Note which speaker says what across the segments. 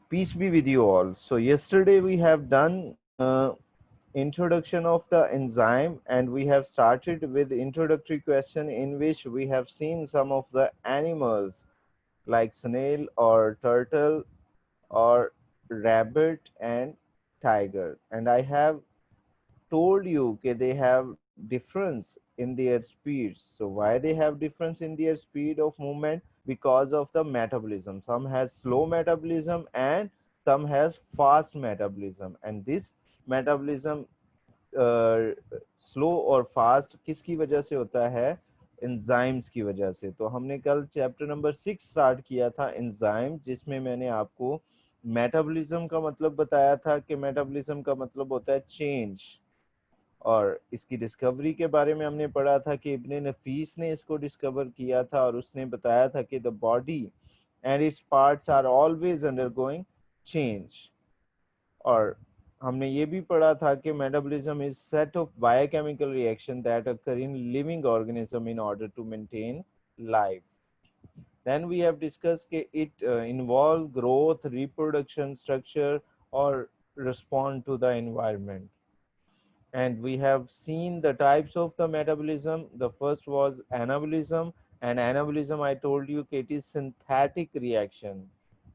Speaker 1: Peace be with you all. So yesterday we have done introduction of the enzyme, and we have started with introductory question in which we have seen some of the animals like snail or turtle or rabbit and tiger. And I have told you that they have difference in their speeds. So why they have difference in their speed of movement? Because of the metabolism. Some has slow metabolism and some has fast metabolism, and this metabolism slow और fast किसकी वजह से होता है? Enzymes की वजह से। तो हमने कल चैप्टर नंबर 6 स्टार्ट किया था एंजाइम, जिसमें मैंने आपको मेटाबॉलिज्म का मतलब बताया था कि मेटाबॉलिज्म का मतलब होता है चेंज, और इसकी डिस्कवरी के बारे में हमने पढ़ा था कि इब्ने नफीस ने इसको डिस्कवर किया था, और उसने बताया था कि the body and its parts are always undergoing change. और हमने ये भी पढ़ा था कि metabolism is set of biochemical reaction that occur in living organism in order to maintain life. Then we have discussed that it involve growth, reproduction, structure, or respond to the environment. And we have seen the types of the metabolism. The first was anabolism, and anabolism, I told you that it is synthetic reaction.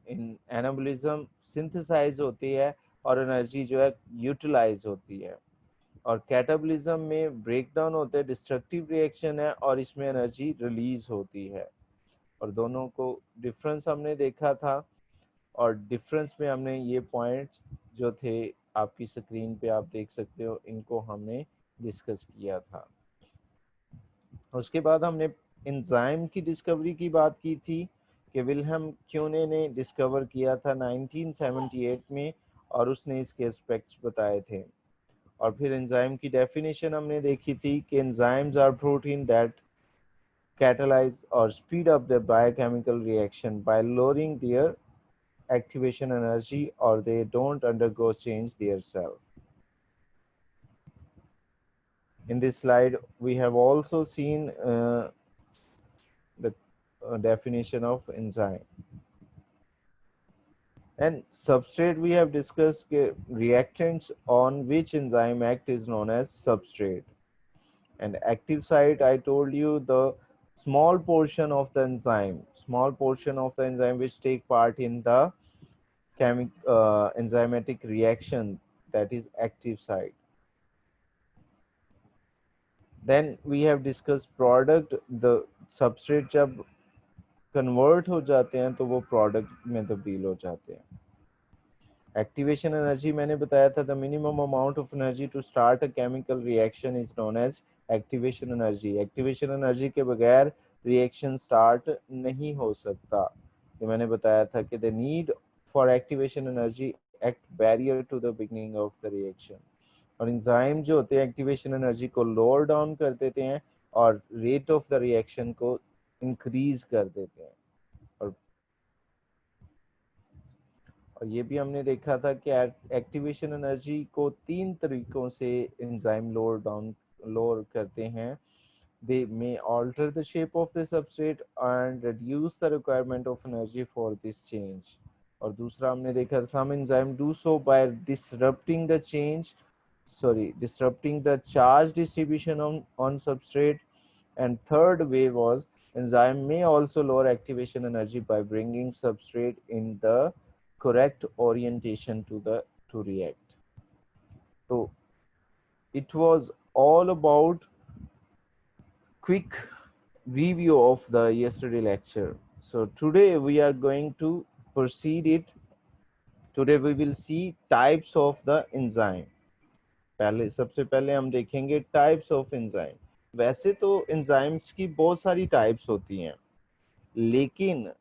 Speaker 1: In anabolism synthesize होती है और energy जो है utilise होती है, और catabolism में break down होते हैं, डिस्ट्रक्टिव रिएक्शन है और इसमें एनर्जी रिलीज होती है। और दोनों को डिफरेंस हमने देखा था, और डिफरेंस में हमने ये पॉइंट्स जो थे आपकी स्क्रीन पे आप देख सकते हो, इनको हमने डिस्कस किया था। उसके बाद हमने एंजाइम की डिस्कवरी की बात की थी कि विल्हेम क्यूने ने डिस्कवर किया था 1978 में, और उसने इसके एस्पेक्ट्स बताए थे। और फिर एंजाइम की डेफिनेशन हमने देखी थी कि enzymes are protein that catalyze or speed up the biochemical reaction by lowering their activation energy, or they don't undergo change themselves. In this slide, we have also seen the definition of enzyme. And substrate, we have discussed reactants on which enzyme act is known as substrate. And active site, I told you the small portion of the enzyme which take part in the enzymatic reaction, that is active site. Then we have discussed product. The substrate जब convert हो जाते हैं तो वो product में तब्दील हो जाते हैं। Activation energy मैंने बताया था, the minimum amount of energy to start a chemical reaction is known as activation energy. Activation energy के बगैर reaction start नहीं हो सकता। ये मैंने बताया था कि the need for activation energy act barrier to the beginning of the reaction. और enzyme जो होते हैं activation energy को lower down कर देते हैं और rate of the reaction को increase कर देते हैं। और ये भी हमने देखा था कि एक्टिवेशन एनर्जी को 3 तरीकों से एंजाइम लोअर करते हैं। They may alter the shape of the substrate and reduce the requirement of energy for this change. और दूसरा हमने देखा, some enzyme do so by disrupting the charge distribution on substrate. And third way was enzyme may also lower activation energy by bringing substrate in the correct orientation to react. So it was all about quick review of the yesterday lecture. So today we are going to proceed it. Today we will see types of the enzyme. पहले सबसे पहले हम देखेंगे types of enzyme. वैसे तो enzymes की बहुत सारी टाइप्स होती हैं, लेकिन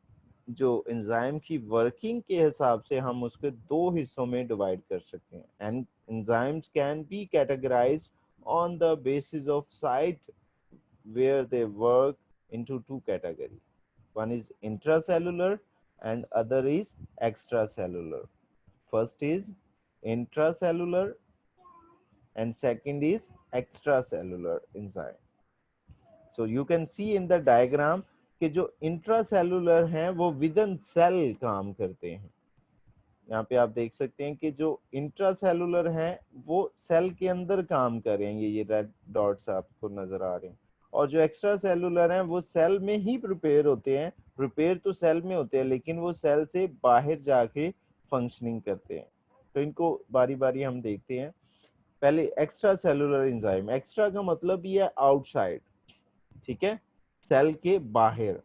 Speaker 1: जो एंजाइम की वर्किंग के हिसाब से हम उसके दो हिस्सों में डिवाइड कर सकते हैं। And enzymes can be categorised on the basis of site where they work into two categories. One is intracellular and other is extracellular. First is intracellular and second is extracellular enzyme. So you can see in the diagram कि जो intracellular हैं वो with in cell काम करते हैं, यहाँ पे आप देख सकते हैं कि जो इंट्रासेलुलर हैं वो सेल के अंदर काम करेंगे, ये रेड डॉट्स आपको नजर आ रहे हैं, और जो एक्स्ट्रा सेलुलर हैं वो सेल में ही प्रिपेयर होते हैं। प्रिपेयर तो सेल में होते हैं लेकिन वो सेल से बाहर जाके फंक्शनिंग करते हैं। तो इनको बारी बारी हम देखते हैं। पहले एक्स्ट्रा सेलुलर एंजाइम, एक्स्ट्रा का मतलब ये आउटसाइड, ठीक है, सेल के बाहर।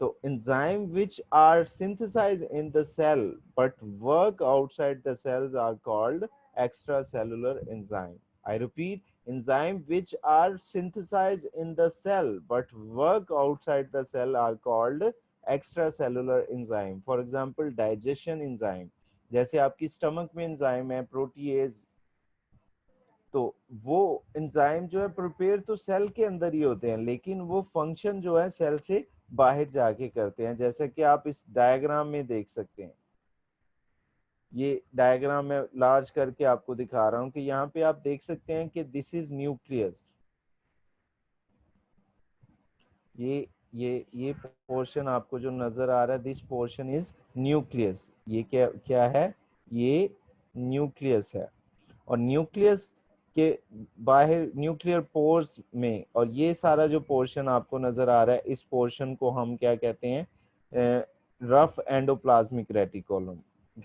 Speaker 1: तो enzyme which are synthesized in the cell but work outside the cells are called extracellular enzyme. I repeat, enzyme which are synthesized in the cell but work outside the cell are called extracellular enzyme. For example, digestion enzyme, जैसे आपकी stomach में enzyme है protease, तो वो enzyme जो है prepare तो cell के अंदर ही होते हैं लेकिन वो फंक्शन जो है सेल से बाहर जाके करते हैं, जैसे कि आप इस डायग्राम में देख सकते हैं। ये डायग्राम में लार्ज करके आपको दिखा रहा हूं कि यहाँ पे आप देख सकते हैं कि दिस इज न्यूक्लियस। ये पोर्शन आपको जो नजर आ रहा है, दिस पोर्शन इज न्यूक्लियस। ये क्या क्या है, ये न्यूक्लियस है। और न्यूक्लियस के बाहर न्यूक्लियर पोर्स में, और ये सारा जो पोर्शन आपको नजर आ रहा है, इस पोर्शन को हम क्या कहते हैं, rough endoplasmic reticulum,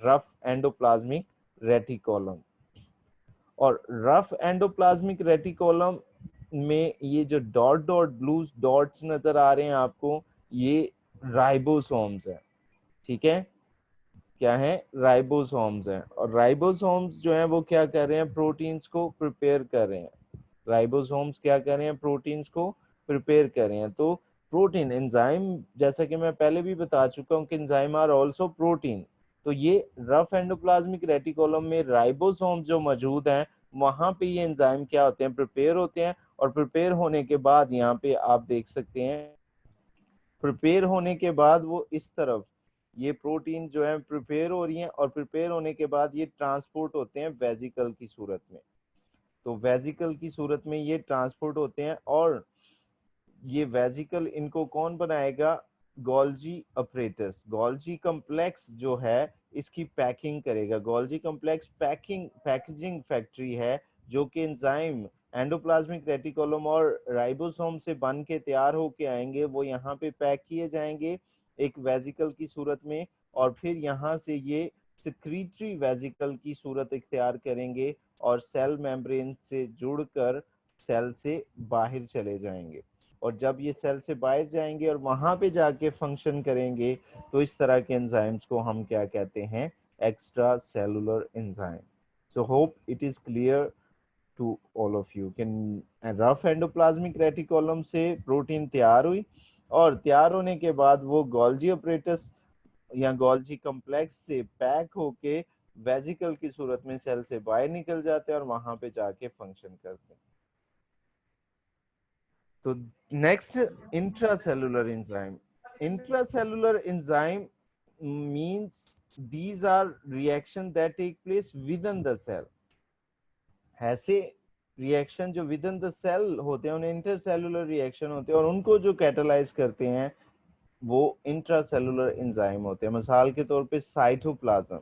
Speaker 1: rough endoplasmic reticulum. और रफ एंडोप्लाज्मिक रेटिकुलम में ये जो डॉट डॉट ब्लू डॉट्स नजर आ रहे हैं आपको, ये राइबोसोम्स है, ठीक है, क्या है, राइबोसोम्स हैं। और राइबोसोम्स जो हैं वो क्या कर रहे हैं, प्रोटीन्स को प्रिपेयर कर रहे हैं। राइबोसोम्स क्या कर रहे हैं, प्रोटीन्स को प्रिपेयर कर रहे हैं। तो प्रोटीन एंजाइम, जैसा कि मैं पहले भी बता चुका हूं कि एंजाइम आर आल्सो प्रोटीन। तो ये रफ एंडोप्लाज्मिक रेटिकुलम में राइबोसोम्स जो मौजूद हैं, वहां पे ये एंजाइम क्या होते हैं, प्रिपेयर होते हैं। और प्रिपेयर होने के बाद यहाँ पे आप देख सकते हैं, प्रिपेयर होने के बाद वो इस तरफ ये प्रोटीन जो है प्रिपेयर हो रही हैं, और प्रिपेयर होने के बाद ये ट्रांसपोर्ट होते हैं वेजिकल की सूरत में। तो वेजिकल की सूरत में ये ट्रांसपोर्ट होते हैं, और ये वेजिकल इनको कौन बनाएगा, गोल्जी अपरेटस, गोल्जी कम्प्लेक्स जो है इसकी पैकिंग करेगा। गोल्जी कम्प्लेक्स पैकेजिंग फैक्ट्री है, जो कि एंजाइम एंडोप्लाज्मिक रेटिकुलम और राइबोसोम से बन के तैयार होके आएंगे, वो यहाँ पे पैक किए जाएंगे एक वेजिकल की सूरत में, और फिर यहाँ से ये सिक्रीटरी वेजिकल की सूरत इख्तियार करेंगे और सेल मेम्ब्रेन से जुड़कर सेल से बाहर चले जाएंगे। और जब ये सेल से बाहर जाएंगे और वहां पे जाके फंक्शन करेंगे, तो इस तरह के एंजाइम्स को हम क्या कहते हैं, extracellular enzyme. So hope it is clear to all of you. Can rough endoplasmic reticulum से प्रोटीन तैयार हुई, और तैयार होने के बाद वो गोल्जी अपरेटस या गोल्जी कम्प्लेक्स से पैक होके वेजिकल की सूरत में सेल से बाहर निकल जाते हैं और वहां पे जाके फंक्शन करते हैं। तो next, intracellular enzyme. Intracellular enzyme means these are reaction that take place within the cell। ऐसे रिएक्शन जो विद इन द सेल होते हैं उन्हें इंटरसेलुलर रिएक्शन होते हैं, और उनको जो कैटालाइज करते हैं वो इंट्रासेलुलर एंजाइम होते हैं। मिसाल के तौर पे साइटोप्लाज्म,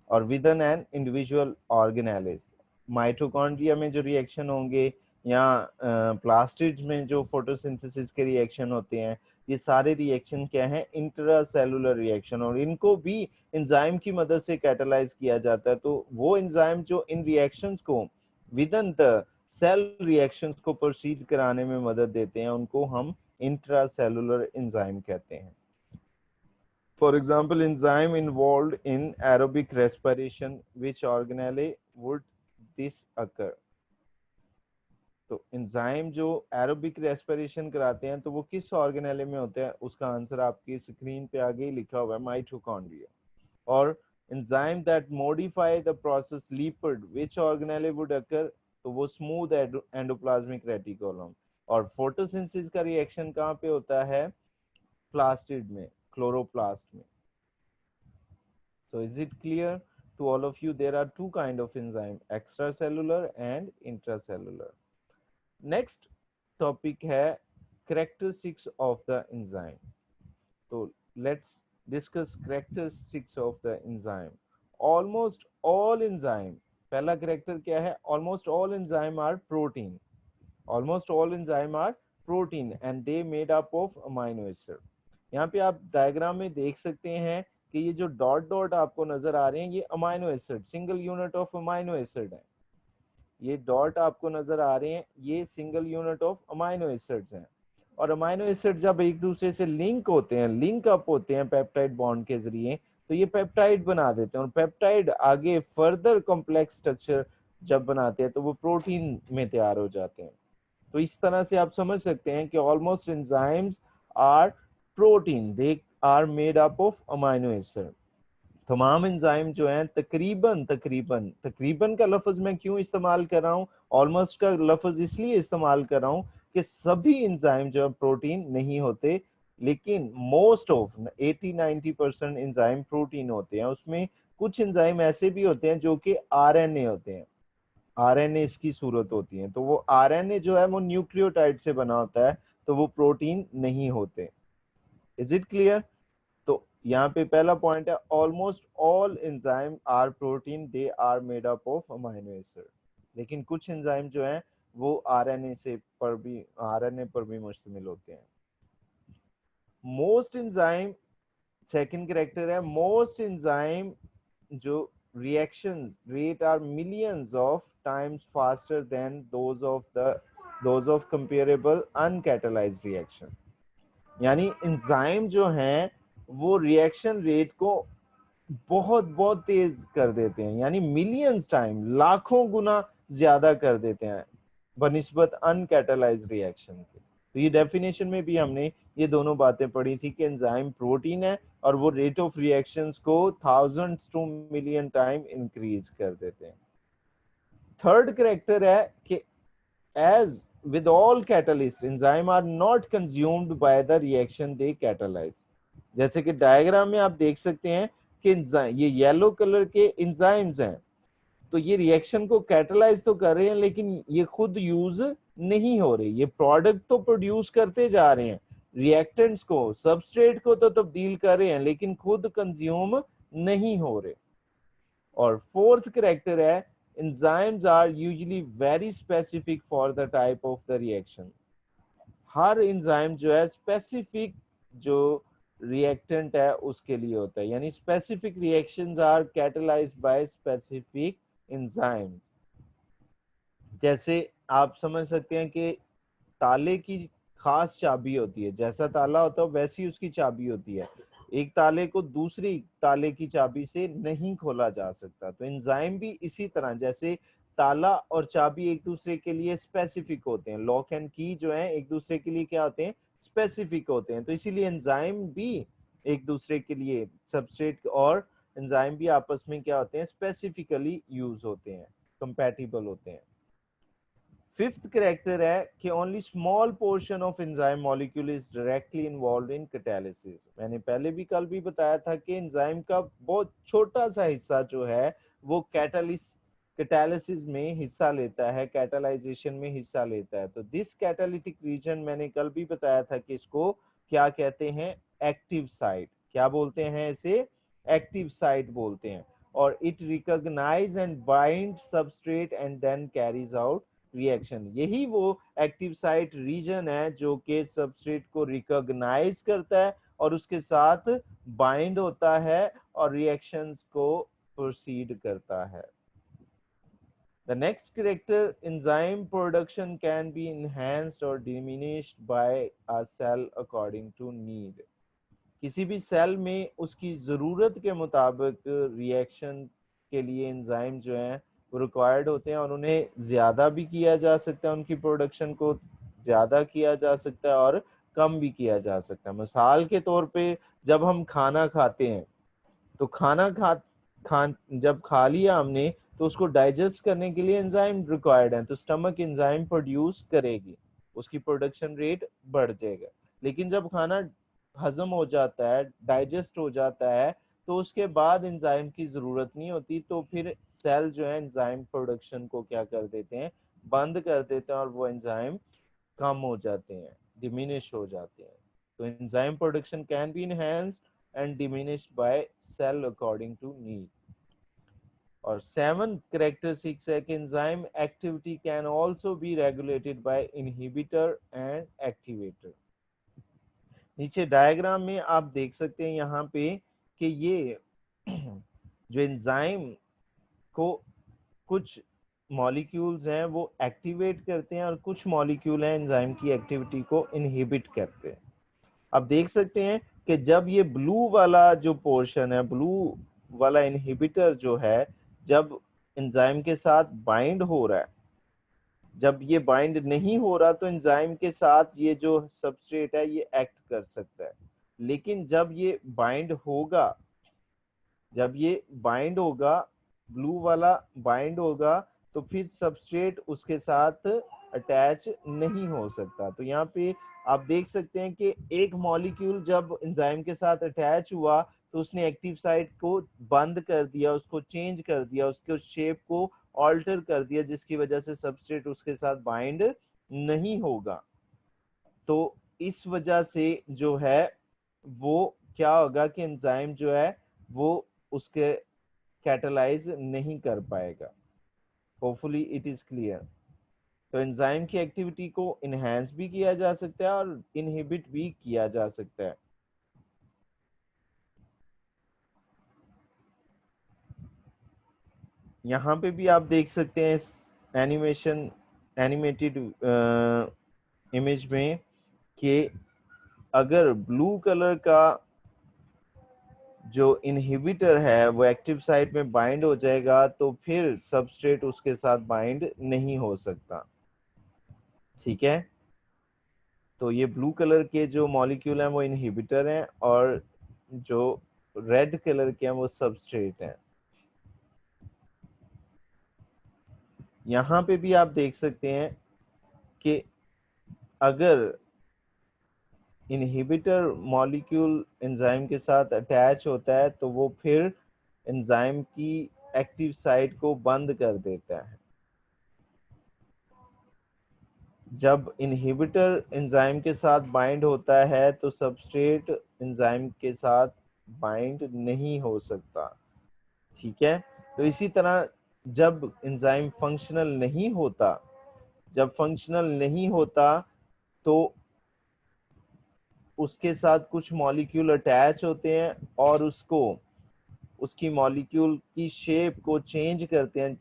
Speaker 1: और with an individual organelles, mitochondria में जो रिएक्शन होंगे, या प्लास्टिड्स में जो फोटोसिंथेसिस के रिएक्शन होते हैं, ये सारे रिएक्शन क्या है, इंट्रासेलुलर रिएक्शन, और इनको भी एंजाइम की मदद से कैटालाइज किया जाता है। तो वो एंजाइम जो इन रिएक्शंस को within the cell reactions को प्रोसीड कराने में मदद देते हैं, उनको हम इंट्रासेलुलर एंजाइम कहते हैं। For example, enzyme involved in aerobic respiration, which organelle would this occur? तो एंजाइम जो एरोबिक रेस्पिरेशन कराते हैं, तो वो किस ऑर्गेनेले में होते हैं, उसका आंसर आपकी स्क्रीन पे आगे ही लिखा हुआ है, माइटोकॉन्ड्रिया। और enzyme that modify the process lipid, which organelle would occur, तो वो स्मूथ एंडोप्लाज्मिक रेटिकुलम। और फोटोसिंथेसिस का रिएक्शन कहाँ पे होता है, प्लास्टिड में, क्लोरोप्लास्ट में। So is it clear to all of you? There are two kind of enzyme, extracellular and intracellular. Next topic है characteristics of the enzyme. So let's discuss characteristics of the enzyme. Almost all enzyme, पहला character क्या है, almost all enzyme are protein, almost all enzyme are protein and they made up of amino acid. यहाँ पे आप diagram में देख सकते हैं कि ये जो डॉट डॉट आपको नजर आ रहे हैं ये amino acid, single unit of amino acid है। ये डॉट आपको नजर आ रहे हैं ये single unit of amino acids हैं। और अमाइनो एसिड जब एक दूसरे से लिंक होते हैं, लिंक अप होते हैं पेप्टाइड बॉन्ड के जरिए, तो ये पेप्टाइड बना देते हैं, और पेप्टाइड आगे फर्दर कॉम्प्लेक्स स्ट्रक्चर जब बनाते हैं तो वो प्रोटीन में तैयार हो जाते हैं। तो इस तरह से आप समझ सकते हैं कि almost enzymes are protein, they are made up of amino acid. तमाम एंजाइम जो हैं तकरीबन तकरीबन तकरीबन का लफ्ज मैं क्यों इस्तेमाल कर रहा हूँ, ऑलमोस्ट का लफ्ज इसलिए इस्तेमाल कर रहा हूँ कि सभी एंजाइम जो है प्रोटीन नहीं होते, लेकिन मोस्ट ऑफ 80-90% एंजाइम प्रोटीन होते हैं। उसमें कुछ एंजाइम ऐसे भी होते हैं जो कि आरएनए होते हैं, आरएनए इसकी सूरत होती है, तो वो आरएनए जो है वो न्यूक्लियोटाइड से बना होता है, तो वो प्रोटीन नहीं होते। Is it clear? तो यहाँ पे पहला पॉइंट है almost all enzyme are protein, they are made up of amino acid. लेकिन कुछ एंजाइम जो हैं वो आरएनए पर भी मुश्तमिल होते हैं। मोस्ट एंजाइम, सेकंड कैरेक्टर है मोस्ट एंजाइम जो reaction rate are millions of times faster than those of comparable uncatalysed reaction. यानी एंजाइम जो हैं वो रिएक्शन रेट को बहुत बहुत तेज कर देते हैं, यानी मिलियंस टाइम, लाखों गुना ज्यादा कर देते हैं बनिस्बत अनकैटलाइज्ड रिएक्शन के। तो ये डेफिनेशन में भी हमने ये दोनों बातें पढ़ी थी कि एंजाइम प्रोटीन है और वो रेट ऑफ रिएक्शंस को thousands two million time increase कर देते हैं। थर्ड करेक्टर है कि as with all catalysts enzyme are not consumed by the reaction they catalyze। जैसे कि डायग्राम में आप देख सकते हैं कि ये येलो कलर के एंजाइम्स हैं, तो ये रिएक्शन को कैटलाइज तो कर रहे हैं लेकिन ये खुद यूज नहीं हो रहे, ये प्रोडक्ट तो प्रोड्यूस करते जा रहे हैं, रिएक्टेंट्स को सबस्ट्रेट को तो तब्दील कर रहे हैं लेकिन खुद कंज्यूम नहीं हो रहे। और फोर्थ करेक्टर है enzymes are usually very specific for the type of the reaction। Her enzyme जो है स्पेसिफिक जो रिएक्टेंट है उसके लिए होता है, यानी specific reactions are catalysed by specific enzyme. जैसे आप समझ सकते हैं कि ताले की खास चाबी होती है, जैसा ताला होता है वैसी उसकी चाबी होती है, एक ताले को दूसरी ताले की चाबी से नहीं खोला जा सकता। तो एंजाइम भी इसी तरह, जैसे ताला और चाबी एक दूसरे के लिए स्पेसिफिक होते हैं, लॉक एंड की जो है एक दूसरे के लिए क्या होते हैं, स्पेसिफिक होते हैं, तो इसीलिए एंजाइम भी एक दूसरे के लिए, सबस्ट्रेट और एंजाइम भी आपस में क्या होते हैं, स्पेसिफिकली यूज होते हैं, कंपैटिबल होते हैं। फिफ्थ करेक्टर है कि only small portion of enzyme molecule is directly involve in catalysis. मैंने पहले भी कल भी बताया था कि एंजाइम का बहुत छोटा सा हिस्सा जो है वो कैटालिसिस में हिस्सा लेता है, कैटालाइजेशन में हिस्सा लेता है। तो दिस कैटालिटिक रीजन मैंने कल भी बताया था कि इसको क्या कहते हैं, एक्टिव साइट। क्या बोलते हैं इसे, एक्टिव साइट बोलते हैं। और it recognise and bind substrate and then carries out reaction. यही वो एक्टिव साइट रीजन है जो कि सबस्ट्रेट को रिकॉग्नाइज करता है और उसके साथ बाइंड होता है और रिएक्शंस को प्रोसीड करता है। The next character, enzyme production can be enhanced or diminished by a cell according to need। किसी भी सेल में उसकी जरूरत के मुताबिक रिएक्शन के लिए एंजाइम जो हैं वो रिक्वायर्ड होते हैं और उन्हें ज्यादा भी किया जा सकता है, उनकी प्रोडक्शन को ज्यादा किया जा सकता है और कम भी किया जा सकता है। मिसाल के तौर पे जब हम खाना खाते हैं तो खान जब खा लिया हमने तो उसको डाइजेस्ट करने के लिए एंजाइम रिक्वायर्ड है, तो स्टमक एंजाइम प्रोड्यूस करेगी, उसकी प्रोडक्शन रेट बढ़ जाएगा। लेकिन जब खाना हजम हो जाता है, डाइजेस्ट हो जाता है, तो उसके बाद एंजाइम की जरूरत नहीं होती, तो फिर सेल जो है एंजाइम प्रोडक्शन को क्या कर देते हैं, बंद कर देते हैं और वो एंजाइम कम हो जाते हैं, डिमिनिश हो जाते हैं। तो enzyme production can be enhanced and diminished by cell according to need। और 7 करेक्टरिस्टिक्स है कि enzyme activity can also be regulated by inhibitor and activator. नीचे डायग्राम में आप देख सकते हैं यहाँ पे कि ये जो एंजाइम को कुछ मॉलिक्यूल्स हैं वो एक्टिवेट करते हैं और कुछ मॉलिक्यूल हैं एंजाइम की एक्टिविटी को इनहिबिट करते हैं। आप देख सकते हैं कि जब ये ब्लू वाला जो पोर्शन है, ब्लू वाला इनहिबिटर जो है, जब एंजाइम के साथ बाइंड हो रहा है, जब ये बाइंड नहीं हो रहा तो एंजाइम के साथ ये जो सबस्ट्रेट है ये एक्ट कर सकता है। लेकिन जब ये बाइंड होगा, जब ये बाइंड होगा, ब्लू वाला बाइंड होगा, तो फिर सबस्ट्रेट उसके साथ अटैच नहीं हो सकता। तो यहाँ पे आप देख सकते हैं कि एक मॉलिक्यूल जब एंजाइम के साथ अटैच हुआ तो उसने एक्टिव साइट को बंद कर दिया, उसको चेंज कर दिया, उसके शेप को ऑल्टर कर दिया, जिसकी वजह से सबस्ट्रेट उसके साथ बाइंड नहीं होगा। तो इस वजह से जो है वो क्या होगा कि एंजाइम जो है वो उसके कैटलाइज नहीं कर पाएगा। Hopefully it is clear. तो एंजाइम की एक्टिविटी को इनहेंस भी किया जा सकता है और इनहिबिट भी किया जा सकता है। यहाँ पे भी आप देख सकते हैं इस एनिमेशन एनिमेटेड इमेज में कि अगर ब्लू कलर का जो इनहिबिटर है वो एक्टिव साइट में बाइंड हो जाएगा तो फिर सबस्ट्रेट उसके साथ बाइंड नहीं हो सकता। ठीक है, तो ये ब्लू कलर के जो मॉलिक्यूल हैं वो इनहिबिटर हैं और जो रेड कलर के हैं वो सबस्ट्रेट हैं। यहाँ पे भी आप देख सकते हैं कि अगर इनहिबिटर मॉलिक्यूल एंजाइम के साथ अटैच होता है तो वो फिर एंजाइम की एक्टिव साइट को बंद कर देता है। जब इनहिबिटर एंजाइम के साथ बाइंड होता है तो सबस्ट्रेट एंजाइम के साथ बाइंड नहीं हो सकता। ठीक है, तो इसी तरह जब एंजाइम फंक्शनल नहीं होता, जब फंक्शनल नहीं होता तो उसके साथ कुछ मॉलिक्यूल अटैच होते हैं और उसको उसकी मॉलिक्यूल की शेप को चेंज करते हैं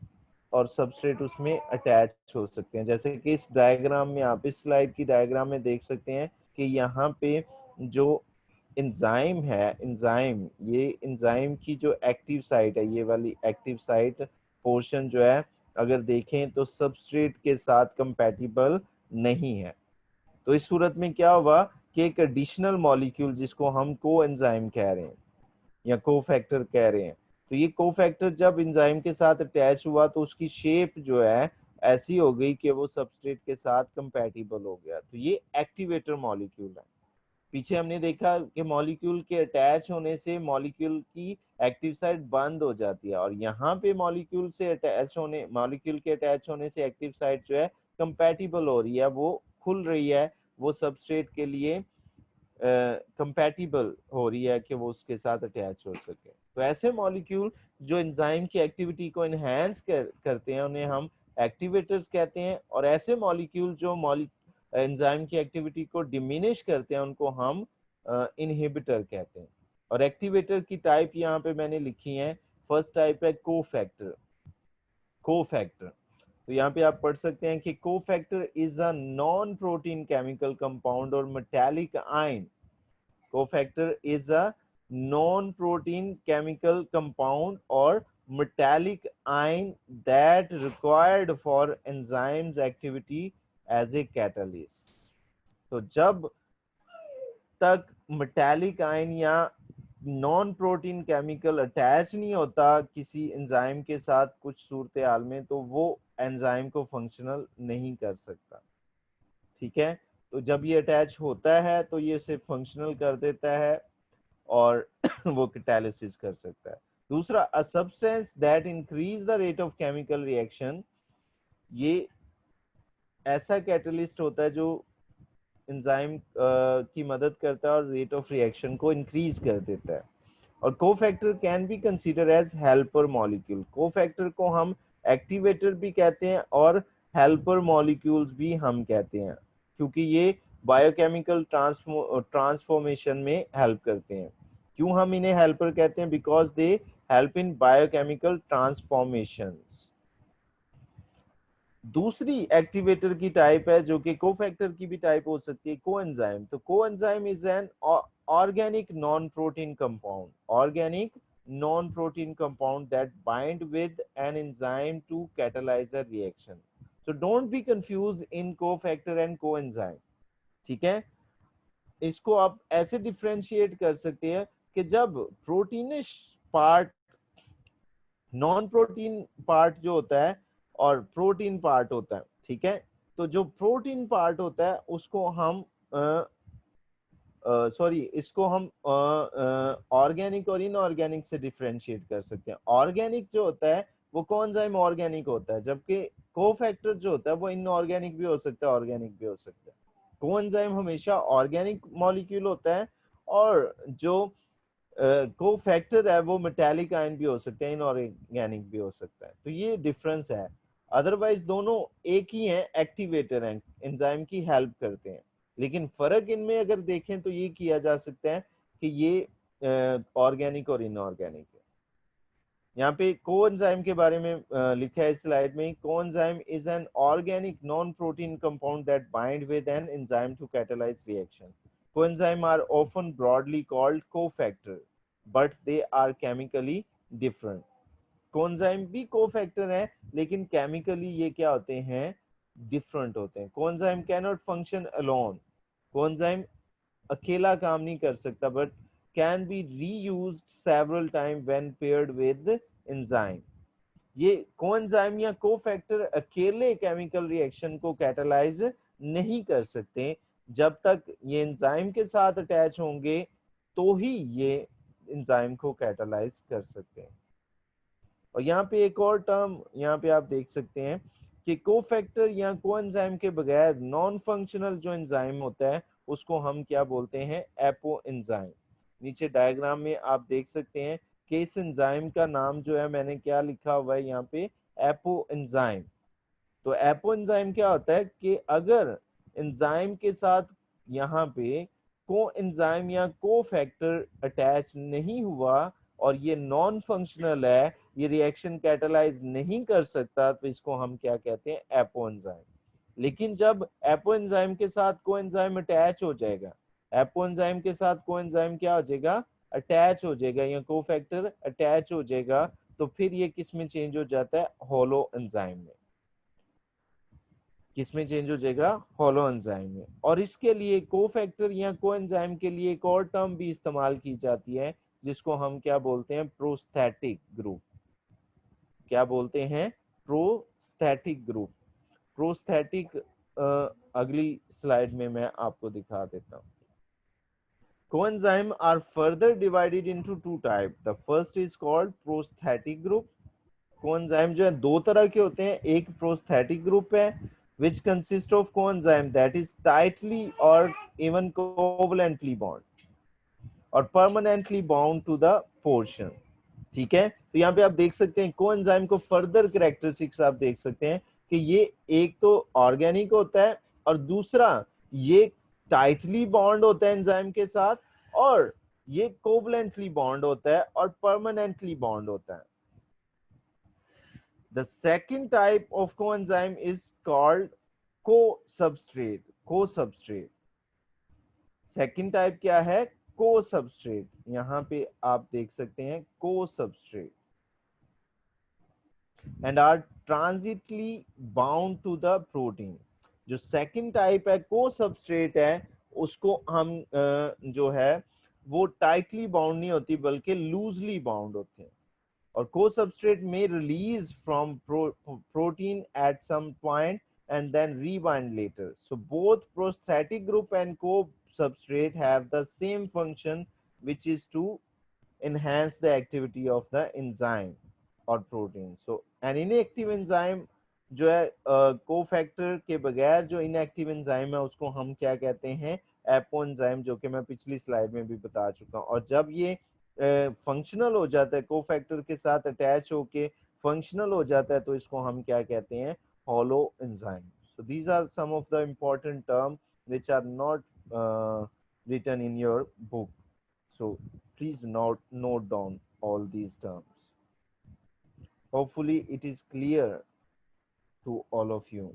Speaker 1: और सबस्ट्रेट उसमें अटैच हो सकते हैं। जैसे कि इस डायग्राम में, आप इस स्लाइड की डायग्राम में देख सकते हैं कि यहाँ पे जो एंजाइम है, एंजाइम, ये एंजाइम की जो एक्टिव साइट है, ये वाली एक्टिव साइट पोर्शन जो है, अगर देखें तो सबस्ट्रेट के साथ कंपैटिबल नहीं है। तो इस सूरत में क्या हुआ कि एक एडिशनल मॉलिक्यूल जिसको हम को एंजाइम कह रहे हैं या कोफैक्टर कह रहे हैं, तो ये कोफैक्टर जब एंजाइम के साथ अटैच हुआ तो उसकी शेप जो है ऐसी हो गई कि वो सबस्ट्रेट के साथ कंपैटिबल हो गया। तो ये एक्टिवेटर मॉलिक्यूल है। पीछे हमने देखा कि मॉलिक्यूल के अटैच होने से मॉलिक्यूल की एक्टिव साइट बंद हो जाती है और यहाँ पे मॉलिक्यूल के अटैच होने से एक्टिव साइट जो है कंपैटिबल हो रही है, वो खुल रही है, वो सबस्ट्रेट के लिए कंपैटिबल हो रही है कि वो उसके साथ अटैच हो सके। तो ऐसे मॉलिक्यूल जो एंजाइम की एक्टिविटी को एनहेंस करते हैं उन्हें हम एक्टिवेटर्स कहते हैं, और ऐसे मॉलिक्यूल जो एंजाइम की एक्टिविटी को डिमिनिश करते हैं उनको हम इनहिबिटर कहते हैं। और एक्टिवेटर की टाइप यहाँ पे मैंने लिखी है। फर्स्ट टाइप है कोफैक्टर। कोफैक्टर, तो यहाँ पे आप पढ़ सकते हैं कि cofactor is a non protein chemical compound और metallic ion. Cofactor is a non-protein chemical compound or metallic ion that required for enzymes activity as a catalyst। तो जब तक मेटालिक आयन या नॉन प्रोटीन केमिकल अटैच नहीं होता किसी enzyme के साथ कुछ सूरत हाल में, तो वो एंजाइम को फंक्शनल नहीं कर सकता। ठीक है, तो जब ये अटैच होता है तो ये इसे फंक्शनल कर देता है और वो कैटालिसिस कर सकता है। दूसरा, a substance that increase the rate of chemical reaction, ये ऐसा कैटलिस्ट होता है जो एंजाइम की मदद करता है और रेट ऑफ रिएक्शन को इंक्रीज कर देता है। और cofactor can be consider as helper molecule. Cofactor को हम एक्टिवेटर भी कहते हैं और हेल्पर मॉलिक्यूल्स भी हम कहते हैं, क्योंकि ये बायोकेमिकल ट्रांसफॉर्मेशन में हेल्प करते हैं। क्यों हम इन्हें हेल्पर कहते हैं? Because they help in biochemical transformations. दूसरी एक्टिवेटर की टाइप है जो कि कोफैक्टर की भी टाइप हो सकती है, कोएंजाइम। तो coenzyme is an organic non protein compound, organic non protein compound that bind with an enzyme to catalyse a reaction. So don't be confuse in cofactor and coenzyme, ठीक है। इसको आप ऐसे डिफरेंशिएट कर सकते हैं कि जब प्रोटीनिश पार्ट, नॉन प्रोटीन पार्ट जो होता है और प्रोटीन पार्ट होता है, ठीक है। तो जो प्रोटीन पार्ट होता है उसको हम सॉरी इसको हम ऑर्गेनिक और इनऑर्गेनिक से डिफरेंशिएट कर सकते हैं। ऑर्गेनिक जो होता है वो कोएंजाइम ऑर्गेनिक होता है, जबकि कोफैक्टर जो होता है वो इनऑर्गेनिक भी हो सकता है, ऑर्गेनिक भी हो सकता है। कोएंजाइम हमेशा ऑर्गेनिक मॉलिक्यूल होता है और जो कोफैक्टर है वो मेटेलिक आयन भी हो सकते हैं, इनऑर्गेनिक भी हो सकता है। तो ये डिफरेंस है, अदरवाइज दोनों एक ही हैं, एक्टिवेटर हैं, एंजाइम की हेल्प करते हैं। लेकिन फर्क इनमें अगर देखें तो ये किया जा सकता है कि ये ऑर्गेनिक और इनऑर्गेनिक है। यहाँ पे कोएंजाइम के बारे में लिखा है स्लाइड में, coenzyme is an organic non protein compound that bind with an enzyme to catalyse reaction. Coenzyme are often broadly called cofactor but they are chemically different. Coenzyme भी कोफैक्टर है लेकिन केमिकली ये क्या होते हैं? डिफरेंट होते हैं। Coenzyme can not function alone, coenzyme अकेला काम नहीं कर सकता, but can be reused several time when paired with enzyme. ये कोएंजाइम या कोफैक्टर अकेले केमिकल रिएक्शन को कैटालाइज नहीं कर सकते, जब तक ये एंजाइम के साथ अटैच होंगे तो ही ये एंजाइम को कैटालाइज कर सकते हैं। और यहाँ पे एक और टर्म यहाँ पे आप देख सकते हैं कि कोफैक्टर या कोएंजाइम के बगैर नॉन फंक्शनल जो एंजाइम होता है उसको हम क्या बोलते हैं? Apo enzyme. नीचे डायग्राम में आप देख सकते हैं कि इस एंजाइम का नाम जो है मैंने क्या लिखा हुआ है यहाँ पे? Apo enzyme. तो एपो एंजाइम क्या होता है कि अगर एंजाइम के साथ यहाँ पे को एंजाइम या को फैक्टर अटैच नहीं हुआ और ये नॉन फंक्शनल है, ये रिएक्शन कैटालाइज नहीं कर सकता, तो इसको हम क्या कहते हैं? Apo enzyme. लेकिन जब एपो एंजाइम के साथ को एंजाइम अटैच हो जाएगा, एपो एंजाइम के साथ को एंजाइम क्या हो जाएगा? अटैच हो जाएगा, या को फैक्टर अटैच हो जाएगा, तो फिर ये किस में चेंज हो जाता है? होलो एंजाइम में। किसमें चेंज हो जाएगा? होलो एंजाइम में। और इसके लिए कोफैक्टर या कोएंजाइम के लिए एक और टर्म भी इस्तेमाल की जाती है जिसको हम क्या बोलते हैं? Prosthetic group. क्या बोलते हैं? Prosthetic group. प्रोस्थेटिक अगली स्लाइड में मैं आपको दिखा देता हूँ। Coenzyme are further divided into two types. The first is called prosthetic group. Coenzyme जो है दो तरह के होते हैं, एक प्रोस्थेटिक ग्रुप है which consists of coenzyme that is tightly or even covalently bound और permanently bound to the portion, ठीक है। तो यहाँ पे आप देख सकते हैं कोएंजाइम को फर्दर कैरेक्टरिस्टिक्स आप देख सकते हैं कि ये एक तो ऑर्गेनिक होता है और दूसरा ये टाइटली बॉन्ड होता है एंजाइम के साथ और ये कोवलेंटली बॉन्ड होता है और परमानेंटली बॉन्ड होता है। The second type of coenzyme is called co-substrate. Co-substrate. Second type क्या है? Co-substrate. यहाँ पे आप देख सकते हैं co-substrate. And are transiently bound to the protein. जो second type है co-substrate है उसको हम जो है वो tightly bound नहीं होती बल्कि loosely bound होते हैं। or co-substrate may release from protein at some point and then rebind later. So both prosthetic group and co-substrate have the same function, which is to enhance the activity of the enzyme or protein. So an inactive enzyme जो है cofactor के बगैर जो inactive enzyme है उसको हम क्या कहते हैं? एपो एंजाइम, जो कि मैं पिछली स्लाइड में भी बता चुका हूँ। और जब ये फंक्शनल हो जाता है, कोफैक्टर के साथ अटैच होके फंक्शनल हो जाता है, तो इसको हम क्या कहते हैं, holoenzyme. So these are some of the important term which are not written in your book. So please note down all these terms. Hopefully it is clear to all of you.